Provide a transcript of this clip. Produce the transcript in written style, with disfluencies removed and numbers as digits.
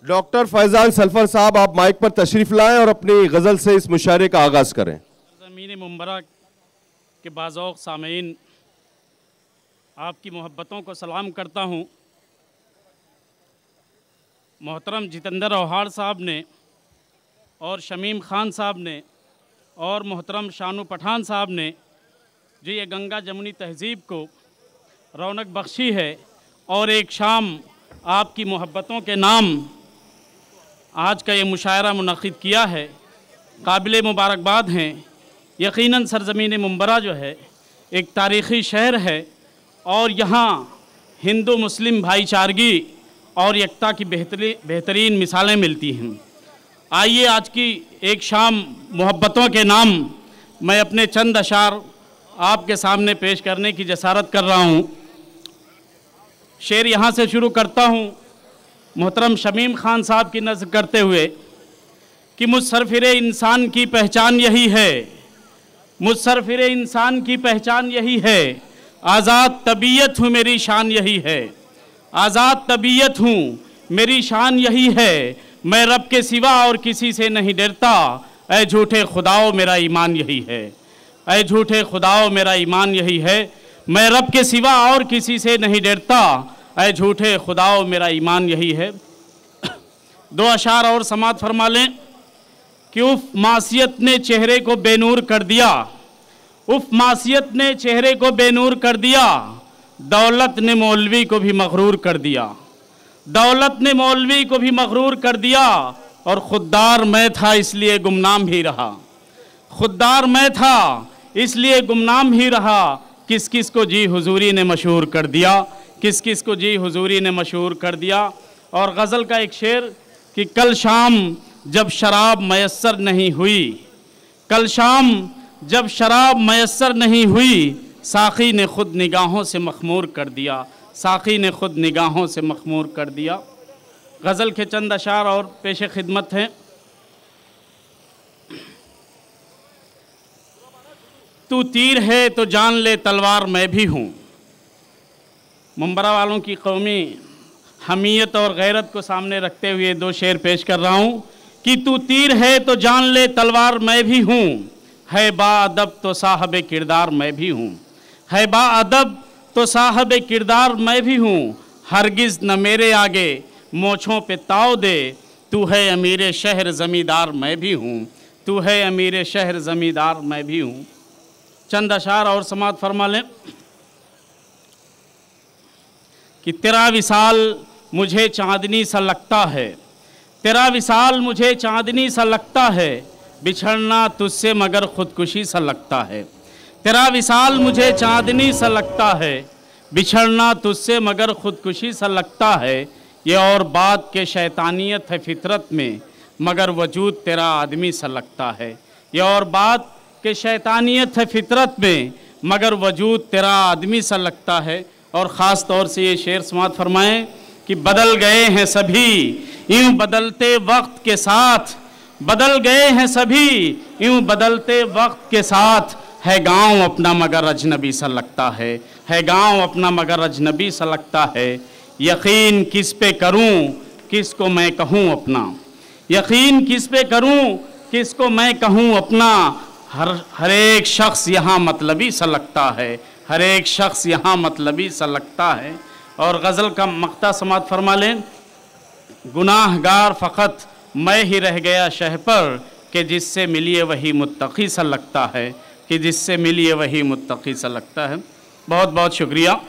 Doctor Faizan sulphur साहब, आप mic पर तशरीफ लाएं और अपनी गज़ल से इस मुशायरे का आगाज़ करें। ज़मीन मुंबरा के बाज़ौक़ सामीन, आपकी मोहब्बतों को सलाम करता हूँ। मोहतरम जितेंद्र औहाड़ साहब ने और शमीम खान साहब ने और मोहतरम शानू पठान साहब ने जो ये गंगा जमुनी तहज़ीब को रौनक बख्शी है और एक शाम आपकी मोहब्बतों के नाम आज का ये मुशायरा मुनक़िद किया है, काबिल मुबारकबाद हैं। यकीनन सरज़मीन मुंबरा जो है एक तारीख़ी शहर है और यहाँ हिंदू मुस्लिम भाईचारगी और एकता की बेहतरीन मिसालें मिलती हैं। आइए आज की एक शाम मोहब्बतों के नाम मैं अपने चंद अशार आपके सामने पेश करने की जसारत कर रहा हूँ। शेर यहाँ से शुरू करता हूँ, मोहतरम शमीम खान साहब की नज़्म करते हुए कि मुसरफिरे इंसान की पहचान यही है, मुसरफिरे इंसान की पहचान यही है, आज़ाद तबीयत हूँ मेरी शान यही है, आज़ाद तबीयत हूँ मेरी शान यही है, मैं रब के सिवा और किसी से नहीं डरता, ऐ झूठे खुदाओ मेरा ईमान यही है, ऐ झूठे खुदाओ मेरा ईमान यही है, मैं रब के सिवा और किसी से नहीं डरता, ऐ झूठे खुदाओ मेरा ईमान यही है। दो अशार और समात फरमा लें कि उफ मासियत ने चेहरे को बेनूर कर दिया, उफ मासियत ने चेहरे को बेनूर कर दिया, दौलत ने मौलवी को भी मगरूर कर दिया, दौलत ने मौलवी को भी मगरूर कर दिया, और खुददार मैं था इसलिए गुमनाम ही रहा, खुददार मैं था इसलिए गुमनाम ही रहा, किस किस को जी हुजूरी ने मशहूर कर दिया, किस किस को जी हुजूरी ने मशहूर कर दिया। और गज़ल का एक शेर कि कल शाम जब शराब मैसर नहीं हुई, कल शाम जब शराब मैसर नहीं हुई, साक़ी ने ख़ुद निगाहों से मखमूर कर दिया, साक़ी ने ख़ुद निगाहों से मखमूर कर दिया। गज़ल के चंद अशार और पेश खिदमत हैं। तू तीर है तो जान ले तलवार मैं भी हूँ, मुंबरा वालों की कौमी हमीयत और गैरत को सामने रखते हुए दो शेर पेश कर रहा हूँ कि तू तीर है तो जान ले तलवार मैं भी हूँ, है बाअदब तो साहब किरदार मैं भी हूँ, है बाअदब तो साहब किरदार मैं भी हूँ, हरगिज़ न मेरे आगे मोछों पे ताव दे, तू है अमीर शहर ज़मींदार मैं भी हूँ, तू है अमीर शहर ज़मींदार मैं भी हूँ। चंद अशार और समात फरमा लें कि तेरा विसाल मुझे चांदनी सा लगता है, तेरा विसाल मुझे चांदनी सा लगता है, बिछड़ना तुझसे मगर ख़ुदकुशी सा लगता है, तेरा विसाल मुझे चांदनी सा लगता है, बिछड़ना तुझसे मगर ख़ुदकुशी सा लगता है, ये और बात के शैतानियत है फितरत में, मगर वजूद तेरा आदमी सा लगता है, ये और बात के शैतानियत है फितरत में, मगर वजूद तेरा आदमी सा लगता है। और ख़ास तौर से ये शेर समात फरमाएं कि बदल गए हैं सभी यूँ बदलते वक्त के साथ, बदल गए हैं सभी यूँ बदलते वक्त के साथ, है गांव अपना मगर अजनबी सा लगता है गांव अपना मगर अजनबी सा लगता है, यकीन किस पे करूं किस को मैं कहूं अपना, यकीन किस पे करूं किस को मैं कहूं अपना, हर एक शख्स यहाँ मतलबी सा लगता है, हर एक शख्स यहाँ मतलबी सा लगता है। और गज़ल का मक्ता समात फरमा लें, गुनाहगार फ़कत मैं ही रह गया शह पर, कि जिससे मिलिए वही मुत्तक़ी सा लगता है, कि जिससे मिलिए वही मुत्तक़ी सा लगता है। बहुत बहुत शुक्रिया।